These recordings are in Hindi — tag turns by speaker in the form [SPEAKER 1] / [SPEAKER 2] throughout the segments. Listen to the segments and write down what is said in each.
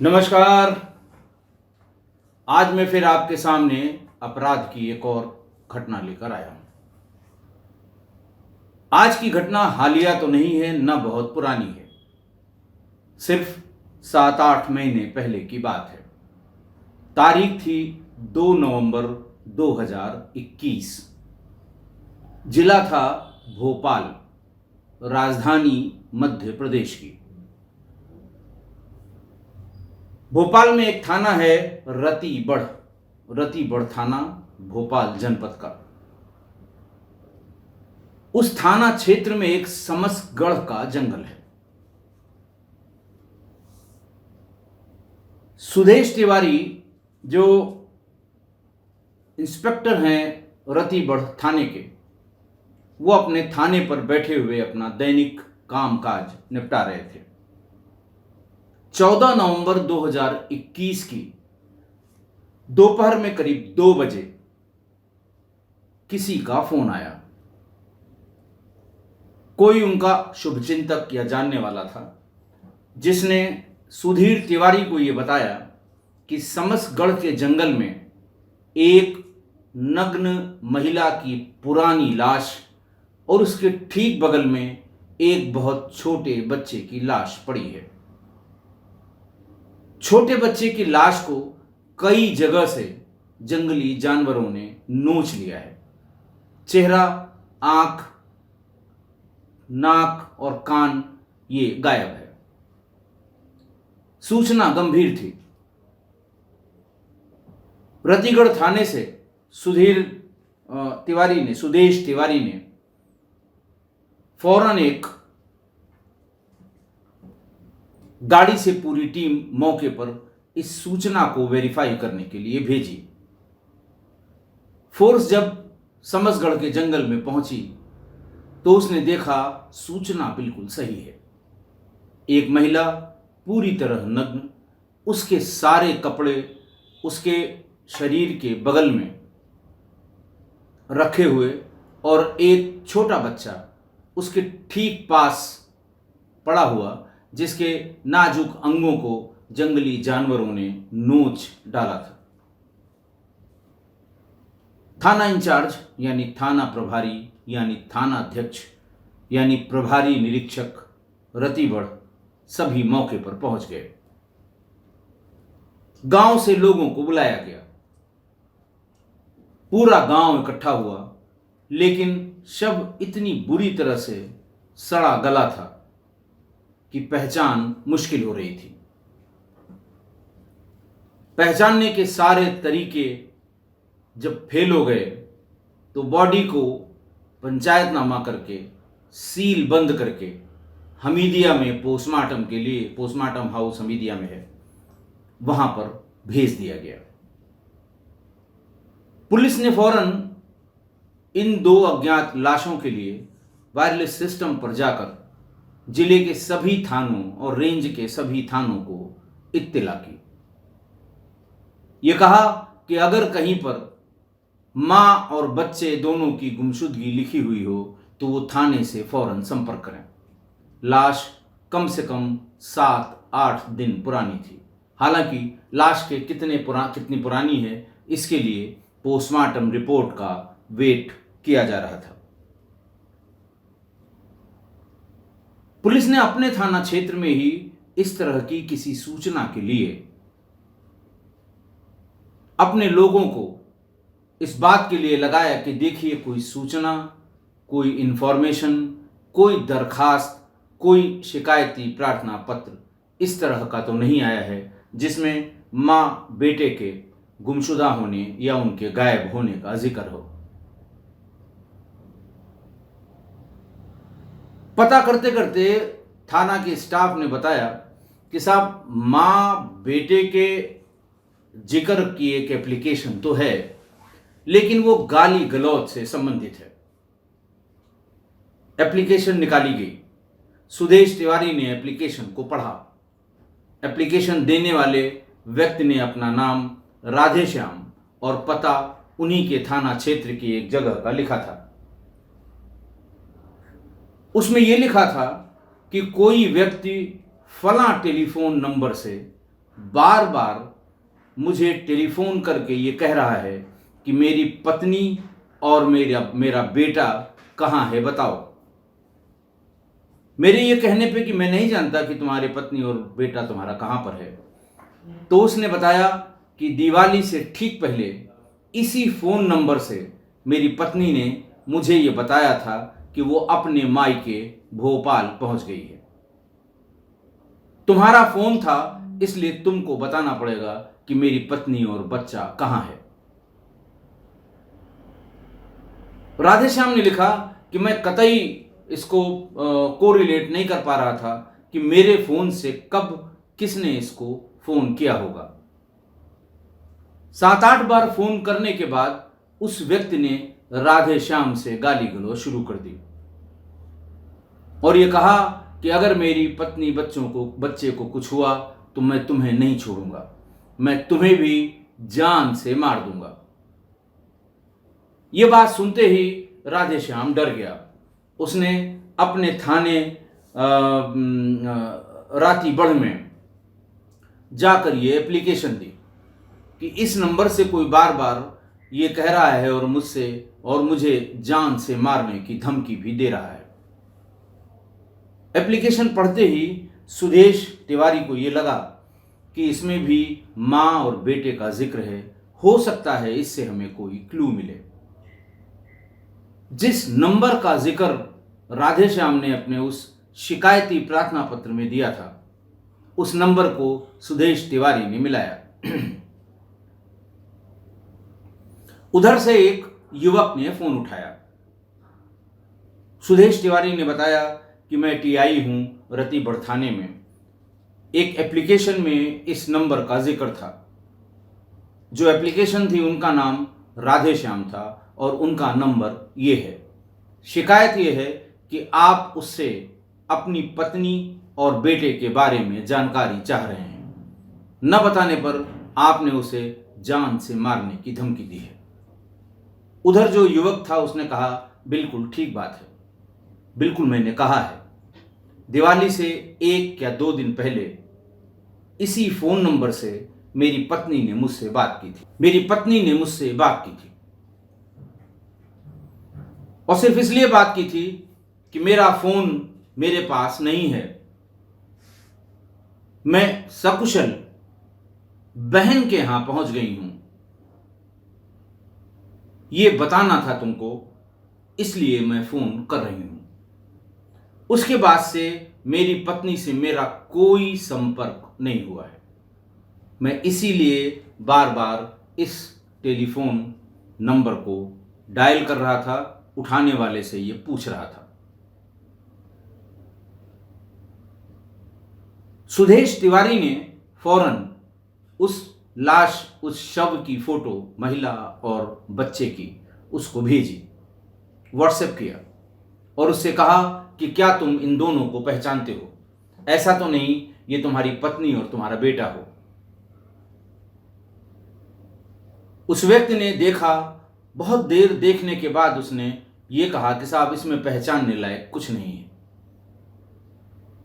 [SPEAKER 1] नमस्कार। आज मैं फिर आपके सामने अपराध की एक और घटना लेकर आया हूं। आज की घटना हालिया तो नहीं है, न बहुत पुरानी है, सिर्फ 7-8 महीने पहले की बात है। तारीख थी 2 नवंबर 2021। जिला था भोपाल, राजधानी मध्य प्रदेश की। भोपाल में एक थाना है रतिबड़ थाना, भोपाल जनपद का। उस थाना क्षेत्र में एक समसगढ़ का जंगल है। सुदेश तिवारी जो इंस्पेक्टर हैं रतिबड़ थाने के, वो अपने थाने पर बैठे हुए अपना दैनिक कामकाज निपटा रहे थे। 14 नवंबर 2021 की दोपहर में करीब 2 बजे किसी का फोन आया। कोई उनका शुभचिंतक या जानने वाला था, जिसने सुधीर तिवारी को यह बताया कि समसगढ़ के जंगल में एक नग्न महिला की पुरानी लाश और उसके ठीक बगल में एक बहुत छोटे बच्चे की लाश पड़ी है। छोटे बच्चे की लाश को कई जगह से जंगली जानवरों ने नोच लिया है। चेहरा, आंख, नाक और कान ये गायब है। सूचना गंभीर थी। रतिगढ़ थाने से सुदेश तिवारी ने फौरन एक गाड़ी से पूरी टीम मौके पर इस सूचना को वेरीफाई करने के लिए भेजी। फोर्स जब समसगढ़ के जंगल में पहुंची तो उसने देखा सूचना बिल्कुल सही है। एक महिला पूरी तरह नग्न, उसके सारे कपड़े उसके शरीर के बगल में रखे हुए और एक छोटा बच्चा उसके ठीक पास पड़ा हुआ, जिसके नाजुक अंगों को जंगली जानवरों ने नोच डाला था। थाना इंचार्ज यानी थाना प्रभारी यानी थाना अध्यक्ष यानी प्रभारी निरीक्षक रतिबड़ सभी मौके पर पहुंच गए। गांव से लोगों को बुलाया गया। पूरा गांव इकट्ठा हुआ, लेकिन शव इतनी बुरी तरह से सड़ा गला था कि पहचान मुश्किल हो रही थी। पहचानने के सारे तरीके जब फेल हो गए तो बॉडी को पंचायतनामा करके सील बंद करके हमीदिया में पोस्टमार्टम के लिए, पोस्टमार्टम हाउस हमीदिया में है, वहां पर भेज दिया गया। पुलिस ने फौरन इन 2 अज्ञात लाशों के लिए वायरलेस सिस्टम पर जाकर जिले के सभी थानों और रेंज के सभी थानों को इत्तिला की। यह कहा कि अगर कहीं पर मां और बच्चे दोनों की गुमशुदगी लिखी हुई हो तो वो थाने से फौरन संपर्क करें। लाश कम से कम 7-8 दिन पुरानी थी। हालांकि लाश के कितनी पुरानी है, इसके लिए पोस्टमार्टम रिपोर्ट का वेट किया जा रहा था। पुलिस ने अपने थाना क्षेत्र में ही इस तरह की किसी सूचना के लिए अपने लोगों को इस बात के लिए लगाया कि देखिए, कोई सूचना, कोई इंफॉर्मेशन, कोई दरखास्त, कोई शिकायती प्रार्थना पत्र इस तरह का तो नहीं आया है जिसमें मां बेटे के गुमशुदा होने या उनके गायब होने का जिक्र हो। पता करते करते थाना के स्टाफ ने बताया कि साहब, मां बेटे के जिक्र की एक एप्लीकेशन तो है, लेकिन वो गाली गलौज से संबंधित है। एप्लीकेशन निकाली गई। सुदेश तिवारी ने एप्लीकेशन को पढ़ा। एप्लीकेशन देने वाले व्यक्ति ने अपना नाम राधेश्याम और पता उन्हीं के थाना क्षेत्र की एक जगह का लिखा था। उसमें यह लिखा था कि कोई व्यक्ति फला टेलीफोन नंबर से बार बार मुझे टेलीफोन करके ये कह रहा है कि मेरी पत्नी और मेरा बेटा कहाँ है, बताओ। मेरे ये कहने पे कि मैं नहीं जानता कि तुम्हारे पत्नी और बेटा तुम्हारा कहाँ पर है, तो उसने बताया कि दिवाली से ठीक पहले इसी फोन नंबर से मेरी पत्नी ने मुझे ये बताया था कि वो अपने मायके भोपाल पहुंच गई है। तुम्हारा फोन था, इसलिए तुमको बताना पड़ेगा कि मेरी पत्नी और बच्चा कहां है। राधेश्याम ने लिखा कि मैं कतई इसको कोरिलेट नहीं कर पा रहा था कि मेरे फोन से कब किसने इसको फोन किया होगा। 7-8 बार फोन करने के बाद उस व्यक्ति ने राधेश्याम से गाली गलौज शुरू कर दी और यह कहा कि अगर मेरी पत्नी बच्चे को कुछ हुआ तो मैं तुम्हें नहीं छोड़ूंगा, मैं तुम्हें भी जान से मार दूंगा। यह बात सुनते ही राधेश्याम डर गया। उसने अपने थाने रातीबढ़ में जाकर ये एप्लीकेशन दी कि इस नंबर से कोई बार बार ये कह रहा है और मुझे जान से मारने की धमकी भी दे रहा है। एप्लीकेशन पढ़ते ही सुदेश तिवारी को ये लगा कि इसमें भी मां और बेटे का जिक्र है, हो सकता है इससे हमें कोई क्लू मिले। जिस नंबर का जिक्र राधेश्याम ने अपने उस शिकायती प्रार्थना पत्र में दिया था, उस नंबर को सुदेश तिवारी ने मिलाया। उधर से एक युवक ने फोन उठाया। सुदेश तिवारी ने बताया कि मैं टीआई हूं रतीबढ़ थाने में। एक एप्लीकेशन में इस नंबर का जिक्र था। जो एप्लीकेशन थी उनका नाम राधेश्याम था और उनका नंबर ये है। शिकायत ये है कि आप उससे अपनी पत्नी और बेटे के बारे में जानकारी चाह रहे हैं। न बताने पर आपने उसे जान से मारने की धमकी दी है। उधर जो युवक था उसने कहा, बिल्कुल ठीक बात है, बिल्कुल मैंने कहा है। दिवाली से 1 या 2 दिन पहले इसी फोन नंबर से मेरी पत्नी ने मुझसे बात की थी। और सिर्फ इसलिए बात की थी कि मेरा फोन मेरे पास नहीं है। मैं सकुशल बहन के यहां पहुंच गई हूं, ये बताना था तुमको, इसलिए मैं फोन कर रही हूं। उसके बाद से मेरी पत्नी से मेरा कोई संपर्क नहीं हुआ है। मैं इसीलिए बार बार इस टेलीफोन नंबर को डायल कर रहा था, उठाने वाले से ये पूछ रहा था। सुदेश तिवारी ने फौरन उस शव की फोटो, महिला और बच्चे की, उसको भेजी, व्हाट्सएप किया और उससे कहा कि क्या तुम इन दोनों को पहचानते हो? ऐसा तो नहीं ये तुम्हारी पत्नी और तुम्हारा बेटा हो? उस व्यक्ति ने देखा। बहुत देर देखने के बाद उसने ये कहा कि साहब, इसमें पहचानने लायक कुछ नहीं है।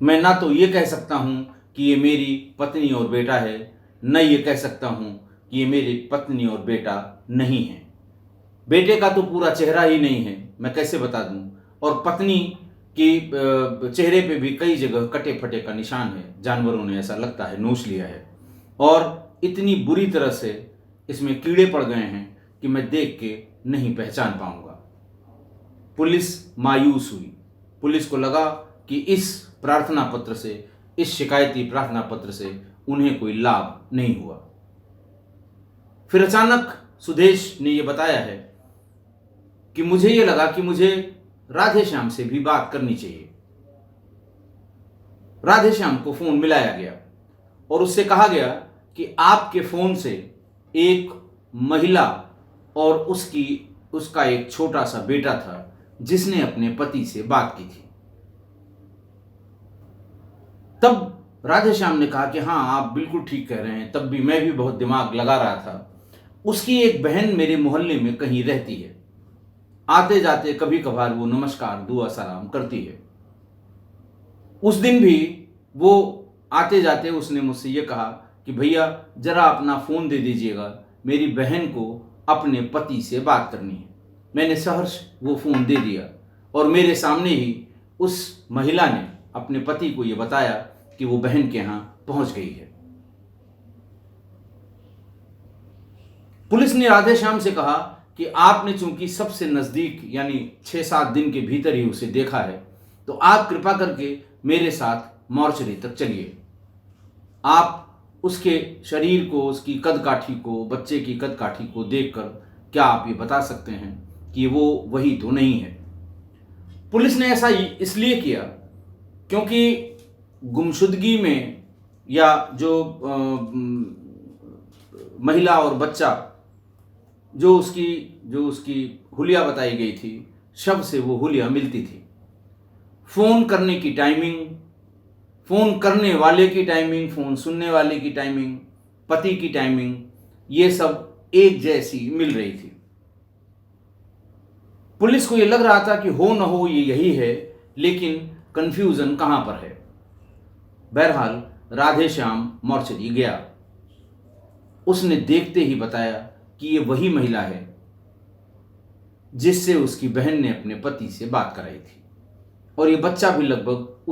[SPEAKER 1] मैं ना तो ये कह सकता हूं कि ये मेरी पत्नी और बेटा है, न ये कह सकता हूं कि ये मेरी पत्नी और बेटा नहीं है। बेटे का तो पूरा चेहरा ही नहीं है, मैं कैसे बता दूं? और पत्नी की चेहरे पे भी कई जगह कटे फटे का निशान है, जानवरों ने ऐसा लगता है नोच लिया है। और इतनी बुरी तरह से इसमें कीड़े पड़ गए हैं कि मैं देख के नहीं पहचान पाऊंगा। पुलिस मायूस हुई। पुलिस को लगा कि इस शिकायती प्रार्थना पत्र से उन्हें कोई लाभ नहीं हुआ। फिर अचानक सुदेश ने यह बताया है कि मुझे यह लगा कि मुझे राधेश्याम से भी बात करनी चाहिए। राधेश्याम को फोन मिलाया गया और उससे कहा गया कि आपके फोन से एक महिला और उसका एक छोटा सा बेटा था जिसने अपने पति से बात की थी। तब राधेश्याम ने कहा कि हाँ, आप बिल्कुल ठीक कह रहे हैं, तब भी मैं भी बहुत दिमाग लगा रहा था। उसकी एक बहन मेरे मोहल्ले में कहीं रहती है, आते जाते कभी कभार वो नमस्कार दुआ सलाम करती है। उस दिन भी वो आते जाते उसने मुझसे ये कहा कि भैया जरा अपना फ़ोन दे दीजिएगा, मेरी बहन को अपने पति से बात करनी है। मैंने सहर्ष वो फ़ोन दे दिया और मेरे सामने ही उस महिला ने अपने पति को ये बताया कि वो बहन के यहाँ पहुंच गई है। पुलिस ने राधेश्याम से कहा कि आपने चूंकि सबसे नज़दीक यानी 6-7 दिन के भीतर ही उसे देखा है, तो आप कृपा करके मेरे साथ मोर्चरी तक चलिए। आप उसके शरीर को, उसकी कदकाठी को, बच्चे की कदकाठी को देखकर क्या आप ये बता सकते हैं कि वो वही तो नहीं है? पुलिस ने ऐसा इसलिए किया क्योंकि गुमशुदगी में या जो महिला और बच्चा जो उसकी हुलिया बताई गई थी, शव से वो हुलिया मिलती थी। फ़ोन करने की टाइमिंग, फ़ोन करने वाले की टाइमिंग, फ़ोन सुनने वाले की टाइमिंग, पति की टाइमिंग, ये सब एक जैसी मिल रही थी। पुलिस को ये लग रहा था कि हो न हो ये यही है, लेकिन कंफ्यूजन कहाँ पर है। बहरहाल राधेश्याम मोर्चरी गया। उसने देखते ही बताया कि ये वही महिला है जिससे उसकी बहन ने अपने पति से बात कराई थी, और ये बच्चा भी लगभग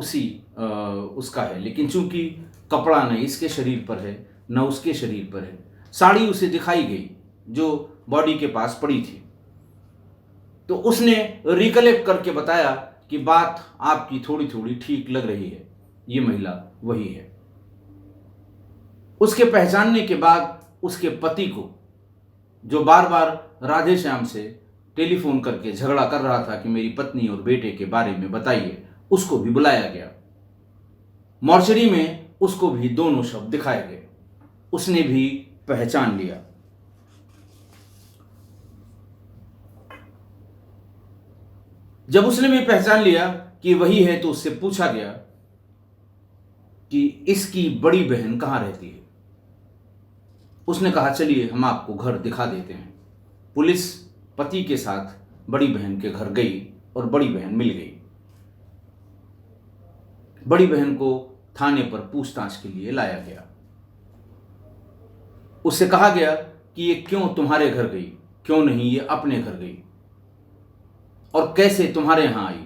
[SPEAKER 1] उसका है, लेकिन चूंकि कपड़ा न इसके शरीर पर है न उसके शरीर पर है, साड़ी उसे दिखाई गई जो बॉडी के पास पड़ी थी। तो उसने रिकलेक्ट करके बताया कि बात आपकी थोड़ी थोड़ी ठीक लग रही है, ये महिला वही है। उसके पहचानने के बाद उसके पति को, जो बार बार राधेश्याम से टेलीफोन करके झगड़ा कर रहा था कि मेरी पत्नी और बेटे के बारे में बताइए, उसको भी बुलाया गया। मोर्चरी में उसको भी दोनों शव दिखाए गए। उसने भी पहचान लिया। जब उसने भी पहचान लिया कि वही है, तो उससे पूछा गया कि इसकी बड़ी बहन कहाँ रहती है। उसने कहा चलिए हम आपको घर दिखा देते हैं। पुलिस पति के साथ बड़ी बहन के घर गई और बड़ी बहन मिल गई। बड़ी बहन को थाने पर पूछताछ के लिए लाया गया। उससे कहा गया कि ये क्यों तुम्हारे घर गई, क्यों नहीं ये अपने घर गई, और कैसे तुम्हारे यहां आई,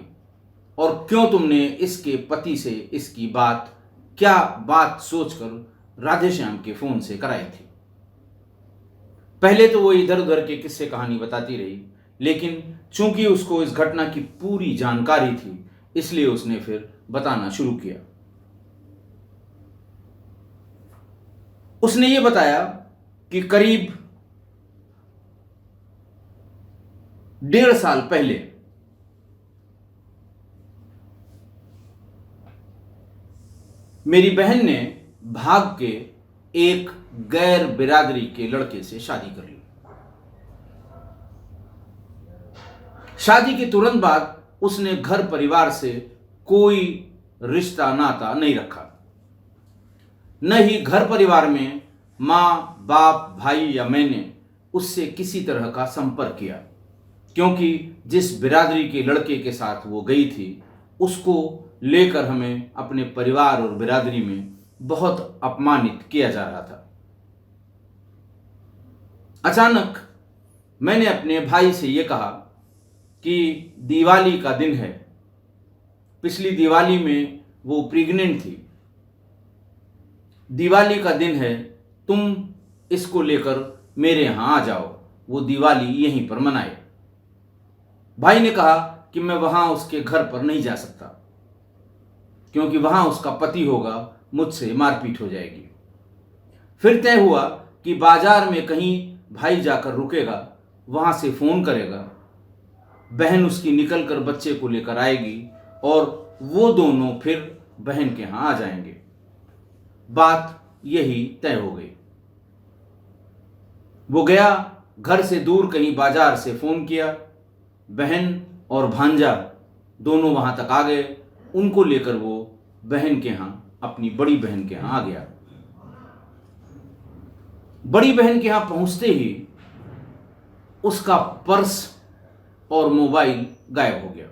[SPEAKER 1] और क्यों तुमने इसके पति से इसकी बात, क्या बात सोचकर राधेश्याम के फोन से कराई थी। पहले तो वो इधर उधर के किस्से कहानी बताती रही, लेकिन चूंकि उसको इस घटना की पूरी जानकारी थी, इसलिए उसने फिर बताना शुरू किया। उसने ये बताया कि करीब 1.5 साल पहले मेरी बहन ने भाग के एक गैर बिरादरी के लड़के से शादी कर ली। शादी के तुरंत बाद उसने घर परिवार से कोई रिश्ता नाता नहीं रखा, न ही घर परिवार में मां बाप भाई या मैंने उससे किसी तरह का संपर्क किया, क्योंकि जिस बिरादरी के लड़के के साथ वो गई थी उसको लेकर हमें अपने परिवार और बिरादरी में बहुत अपमानित किया जा रहा था। अचानक मैंने अपने भाई से ये कहा कि दिवाली का दिन है, पिछली दिवाली में वो प्रेग्नेंट थी, दिवाली का दिन है, तुम इसको लेकर मेरे यहां आ जाओ, वो दिवाली यहीं पर मनाए। भाई ने कहा कि मैं वहां उसके घर पर नहीं जा सकता, क्योंकि वहां उसका पति होगा, मुझसे मारपीट हो जाएगी। फिर तय हुआ कि बाजार में कहीं भाई जाकर रुकेगा, वहां से फोन करेगा, बहन उसकी निकलकर बच्चे को लेकर आएगी और वो दोनों फिर बहन के यहां आ जाएंगे। बात यही तय हो गई। वो गया, घर से दूर कहीं बाजार से फोन किया, बहन और भांजा दोनों वहां तक आ गए। उनको लेकर वो बहन के यहां, अपनी बड़ी बहन के यहां आ गया। बड़ी बहन के यहां पहुंचते ही उसका पर्स और मोबाइल गायब हो गया।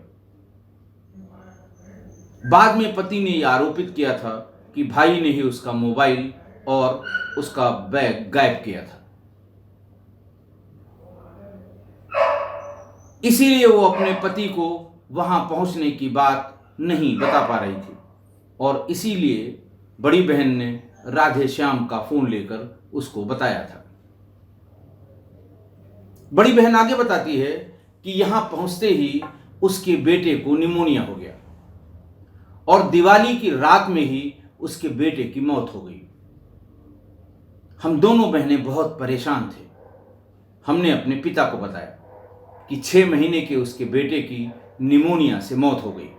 [SPEAKER 1] बाद में पति ने यह आरोपित किया था कि भाई ने ही उसका मोबाइल और उसका बैग गायब किया था। इसीलिए वो अपने पति को वहां पहुंचने की बात नहीं बता पा रही थी और इसीलिए बड़ी बहन ने राधे श्याम का फोन लेकर उसको बताया था। बड़ी बहन आगे बताती है कि यहां पहुंचते ही उसके बेटे को निमोनिया हो गया और दिवाली की रात में ही उसके बेटे की मौत हो गई। हम दोनों बहनें बहुत परेशान थे। हमने अपने पिता को बताया कि 6 महीने के उसके बेटे की निमोनिया से मौत हो गई।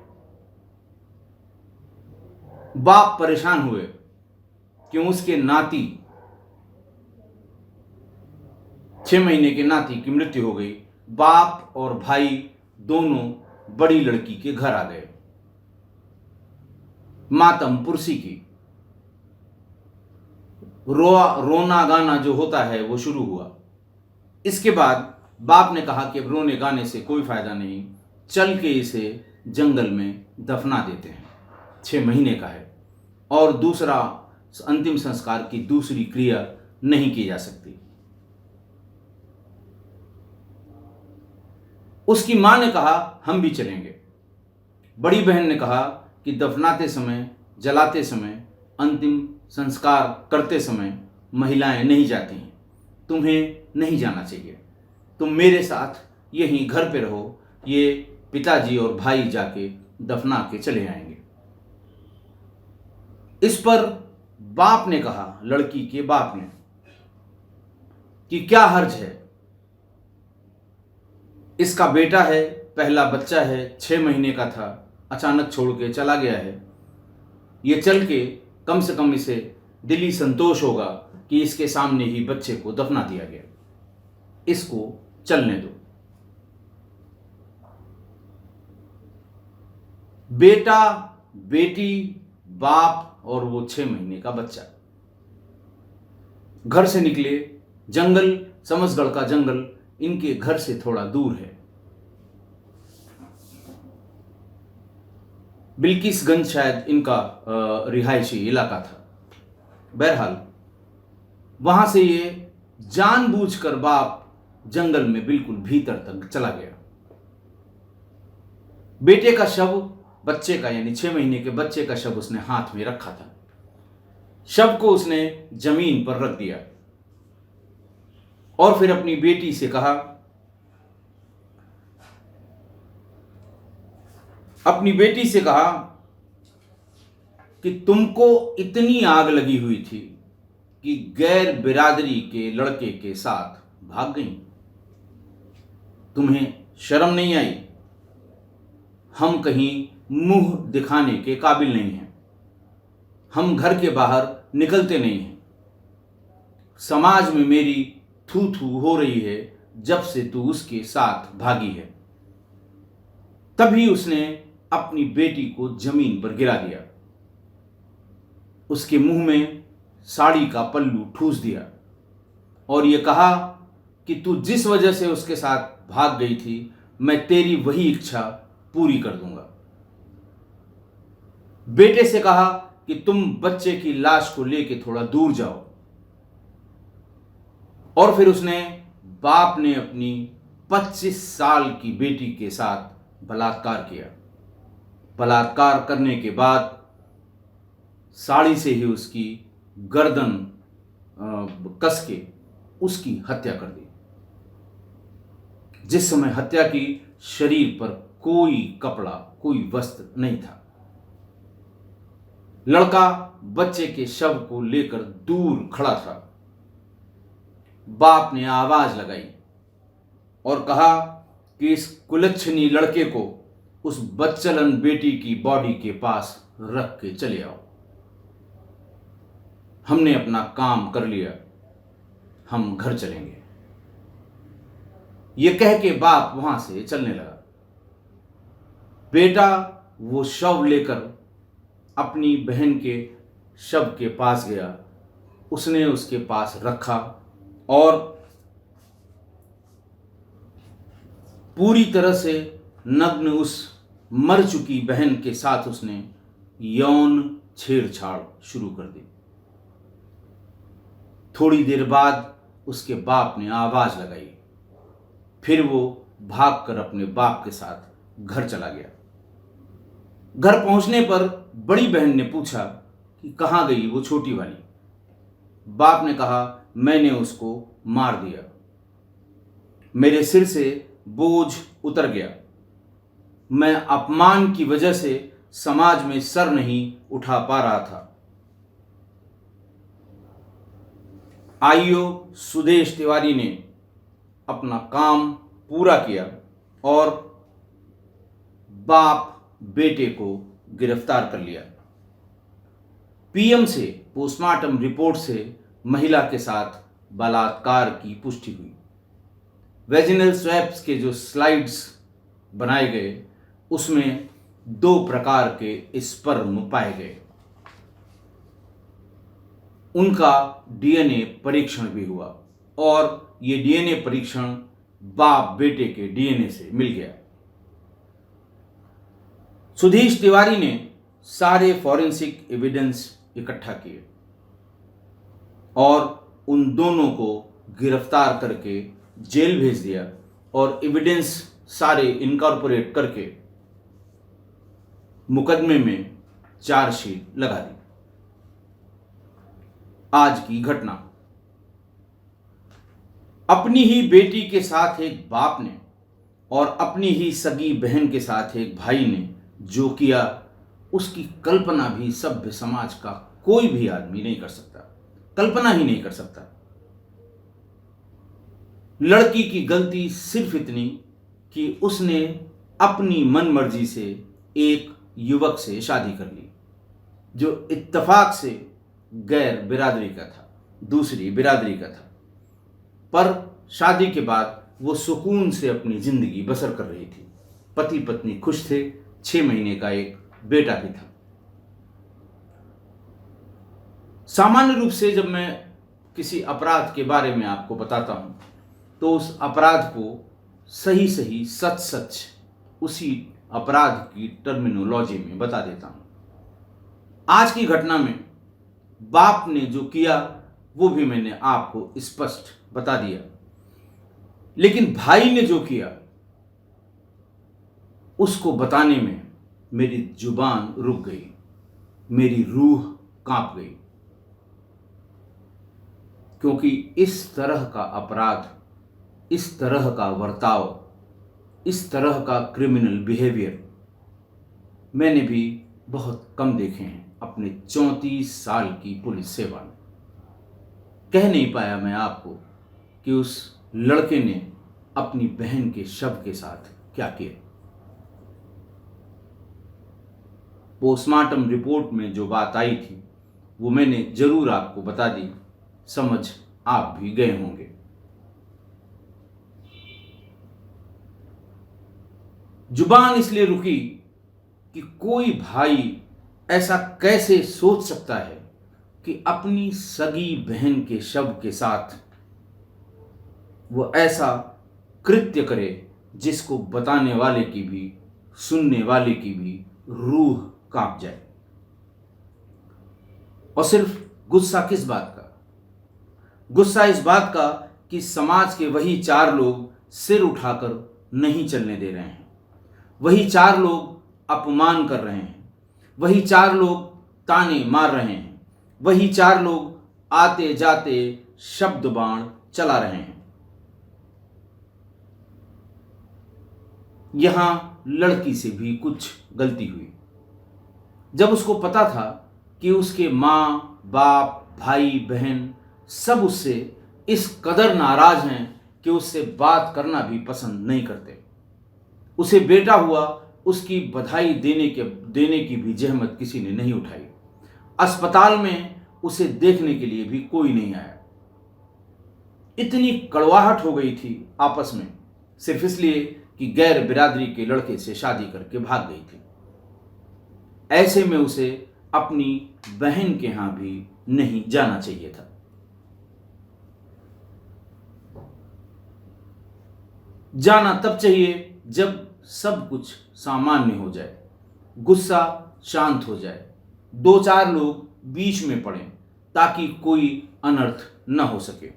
[SPEAKER 1] बाप परेशान हुए कि उसके नाती 6 महीने के नाती की मृत्यु हो गई। बाप और भाई दोनों बड़ी लड़की के घर आ गए। मातम पुरसी की रोना गाना जो होता है वो शुरू हुआ। इसके बाद बाप ने कहा कि अब रोने गाने से कोई फायदा नहीं, चल के इसे जंगल में दफना देते हैं। 6 महीने का है और दूसरा अंतिम संस्कार की दूसरी क्रिया नहीं की जा सकती। उसकी मां ने कहा हम भी चलेंगे। बड़ी बहन ने कहा कि दफनाते समय, जलाते समय, अंतिम संस्कार करते समय महिलाएं नहीं जाती हैं, तुम्हें नहीं जाना चाहिए, तुम मेरे साथ यहीं घर पे रहो, ये पिताजी और भाई जाके दफना के चले आएंगे। इस पर बाप ने कहा, लड़की के बाप ने, कि क्या हर्ज है, इसका बेटा है, पहला बच्चा है, 6 महीने का था, अचानक छोड़ के चला गया है, ये चल के कम से कम इसे दिली संतोष होगा कि इसके सामने ही बच्चे को दफना दिया गया, इसको चलने दो। बेटा, बेटी, बाप और वो 6 महीने का बच्चा घर से निकले। जंगल, समसगढ़ का जंगल इनके घर से थोड़ा दूर है। बिल्किसगंज शायद इनका रिहायशी इलाका था। बहरहाल वहां से ये जानबूझकर बाप जंगल में बिल्कुल भीतर तक चला गया। बेटे का शव, बच्चे का यानी 6 महीने के बच्चे का शव उसने हाथ में रखा था। शव को उसने जमीन पर रख दिया और फिर अपनी बेटी से कहा, कि तुमको इतनी आग लगी हुई थी कि गैर बिरादरी के लड़के के साथ भाग गई, तुम्हें शर्म नहीं आई? हम कहीं मुंह दिखाने के काबिल नहीं हैं, हम घर के बाहर निकलते नहीं हैं, समाज में मेरी थू थू हो रही है जब से तू उसके साथ भागी है। तभी उसने अपनी बेटी को जमीन पर गिरा दिया, उसके मुंह में साड़ी का पल्लू ठूस दिया और यह कहा कि तू जिस वजह से उसके साथ भाग गई थी, मैं तेरी वही इच्छा पूरी कर दूंगा। बेटे से कहा कि तुम बच्चे की लाश को लेके थोड़ा दूर जाओ। और फिर उसने, बाप ने अपनी 25 साल की बेटी के साथ बलात्कार किया। बलात्कार करने के बाद साड़ी से ही उसकी गर्दन कस के उसकी हत्या कर दी। जिस समय हत्या की, शरीर पर कोई कपड़ा, कोई वस्त्र नहीं था। लड़का बच्चे के शव को लेकर दूर खड़ा था। बाप ने आवाज लगाई और कहा कि इस कुलच्छनी लड़के को उस बच्चलन बेटी की बॉडी के पास रख के चले आओ। हमने अपना काम कर लिया, हम घर चलेंगे। यह कह के बाप वहां से चलने लगा। बेटा वो शव लेकर अपनी बहन के शव के पास गया, उसने उसके पास रखा और पूरी तरह से नग्न उस मर चुकी बहन के साथ उसने यौन छेड़छाड़ शुरू कर दी। थोड़ी देर बाद उसके बाप ने आवाज लगाई। फिर वो भागकर अपने बाप के साथ घर चला गया। घर पहुंचने पर बड़ी बहन ने पूछा कि कहाँ गई वो छोटी वाली। बाप ने कहा, मैंने उसको मार दिया, मेरे सिर से बोझ उतर गया, मैं अपमान की वजह से समाज में सर नहीं उठा पा रहा था। आईओ सुदेश तिवारी ने अपना काम पूरा किया और बाप बेटे को गिरफ्तार कर लिया। पीएम से पोस्टमार्टम रिपोर्ट से महिला के साथ बलात्कार की पुष्टि हुई। वेजिनल स्वैप्स के जो स्लाइड्स बनाए गए उसमें 2 प्रकार के स्पर्म पाए गए। उनका डीएनए परीक्षण भी हुआ और ये डीएनए परीक्षण बाप बेटे के डीएनए से मिल गया। सुदेश तिवारी ने सारे फॉरेंसिक एविडेंस इकट्ठा किए और उन दोनों को गिरफ्तार करके जेल भेज दिया और एविडेंस सारे इनकॉर्पोरेट करके मुकदमे में चार्जशीट लगा दी। आज की घटना, अपनी ही बेटी के साथ एक बाप ने और अपनी ही सगी बहन के साथ एक भाई ने जो किया, उसकी कल्पना भी सभ्य समाज का कोई भी आदमी नहीं कर सकता, कल्पना ही नहीं कर सकता। लड़की की गलती सिर्फ इतनी कि उसने अपनी मनमर्जी से एक युवक से शादी कर ली जो इत्तेफाक से गैर बिरादरी का था, दूसरी बिरादरी का था, पर शादी के बाद वो सुकून से अपनी जिंदगी बसर कर रही थी। पति पत्नी खुश थे, 6 महीने का एक बेटा भी था। सामान्य रूप से जब मैं किसी अपराध के बारे में आपको बताता हूं तो उस अपराध को सही सही सच सच उसी अपराध की टर्मिनोलॉजी में बता देता हूं। आज की घटना में बाप ने जो किया वो भी मैंने आपको स्पष्ट बता दिया, लेकिन भाई ने जो किया उसको बताने में मेरी जुबान रुक गई, मेरी रूह कांप गई, क्योंकि इस तरह का अपराध, इस तरह का बर्ताव, इस तरह का क्रिमिनल बिहेवियर मैंने भी बहुत कम देखे हैं अपने 34 साल की पुलिस सेवा में। कह नहीं पाया मैं आपको कि उस लड़के ने अपनी बहन के शव के साथ क्या किया। पोस्टमार्टम रिपोर्ट में जो बात आई थी वो मैंने जरूर आपको बता दी, समझ आप भी गए होंगे। जुबान इसलिए रुकी कि कोई भाई ऐसा कैसे सोच सकता है कि अपनी सगी बहन के शव के साथ वो ऐसा कृत्य करे जिसको बताने वाले की भी, सुनने वाले की भी रूह कांप जाए। और सिर्फ गुस्सा किस बात का? गुस्सा इस बात का कि समाज के वही 4 लोग सिर उठाकर नहीं चलने दे रहे हैं, वही 4 लोग अपमान कर रहे हैं, वही 4 लोग ताने मार रहे हैं, वही 4 लोग आते जाते शब्द बाण चला रहे हैं। यहां लड़की से भी कुछ गलती हुई। जब उसको पता था कि उसके मां, बाप, भाई, बहन सब उससे इस कदर नाराज हैं कि उससे बात करना भी पसंद नहीं करते, उसे बेटा हुआ, उसकी बधाई देने की भी जहमत किसी ने नहीं उठाई। अस्पताल में उसे देखने के लिए भी कोई नहीं आया। इतनी कड़वाहट हो गई थी आपस में सिर्फ इसलिए कि गैर बिरादरी के लड़के से शादी करके भाग गई थी। ऐसे में उसे अपनी बहन के यहां भी नहीं जाना चाहिए था। जाना तब चाहिए जब सब कुछ सामान्य हो जाए, गुस्सा शांत हो जाए, 2-4 लोग बीच में पड़े, ताकि कोई अनर्थ न हो सके।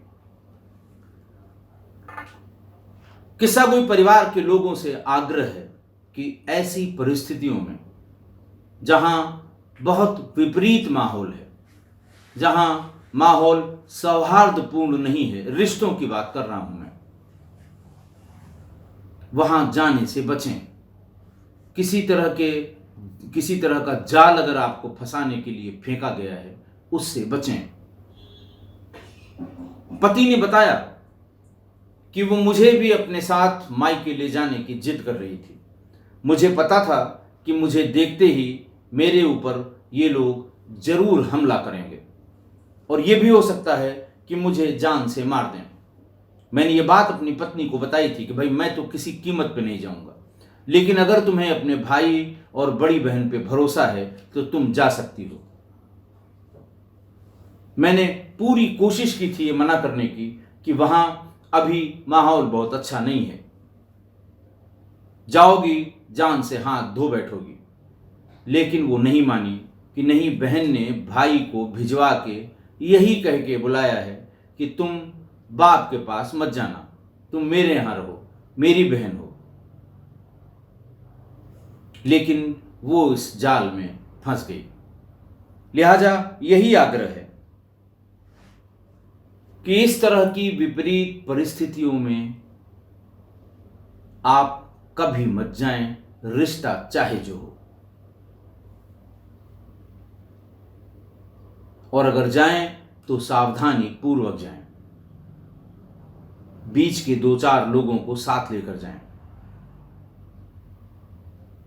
[SPEAKER 1] किस्सा कोई परिवार के लोगों से आग्रह है कि ऐसी परिस्थितियों में जहां बहुत विपरीत माहौल है, जहां माहौल सौहार्दपूर्ण नहीं है, रिश्तों की बात कर रहा हूं मैं, वहां जाने से बचें। किसी तरह का जाल अगर आपको फंसाने के लिए फेंका गया है, उससे बचें। पति ने बताया कि वो मुझे भी अपने साथ मायके ले जाने की जिद कर रही थी। मुझे पता था कि मुझे देखते ही मेरे ऊपर ये लोग जरूर हमला करेंगे और ये भी हो सकता है कि मुझे जान से मार दें। मैंने ये बात अपनी पत्नी को बताई थी कि भाई मैं तो किसी कीमत पे नहीं जाऊंगा, लेकिन अगर तुम्हें अपने भाई और बड़ी बहन पे भरोसा है तो तुम जा सकती हो। मैंने पूरी कोशिश की थी ये मना करने की कि वहां अभी माहौल बहुत अच्छा नहीं है, जाओगी जान से हाथ धो बैठोगी। लेकिन वो नहीं मानी कि नहीं, बहन ने भाई को भिजवा के यही कह के बुलाया है कि तुम बाप के पास मत जाना, तुम मेरे यहां रहो, मेरी बहन हो। लेकिन वो इस जाल में फंस गई। लिहाजा यही आग्रह है कि इस तरह की विपरीत परिस्थितियों में आप कभी मत जाएं, रिश्ता चाहे जो हो। और अगर जाएं तो सावधानी पूर्वक जाएं, बीच के 2-4 लोगों को साथ लेकर जाएं।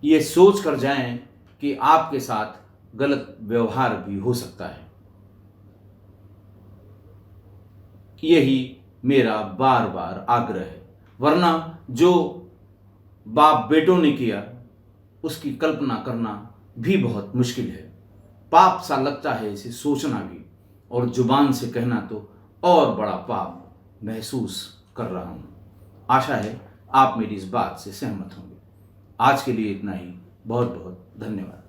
[SPEAKER 1] ये सोच कर जाएं कि आपके साथ गलत व्यवहार भी हो सकता है। यही मेरा बार बार आग्रह है, वरना जो बाप बेटों ने किया उसकी कल्पना करना भी बहुत मुश्किल है। पाप सा लगता है इसे सोचना भी, और जुबान से कहना तो और बड़ा पाप महसूस कर रहा हूं। आशा है आप मेरी इस बात से सहमत होंगे। आज के लिए इतना ही। बहुत बहुत धन्यवाद।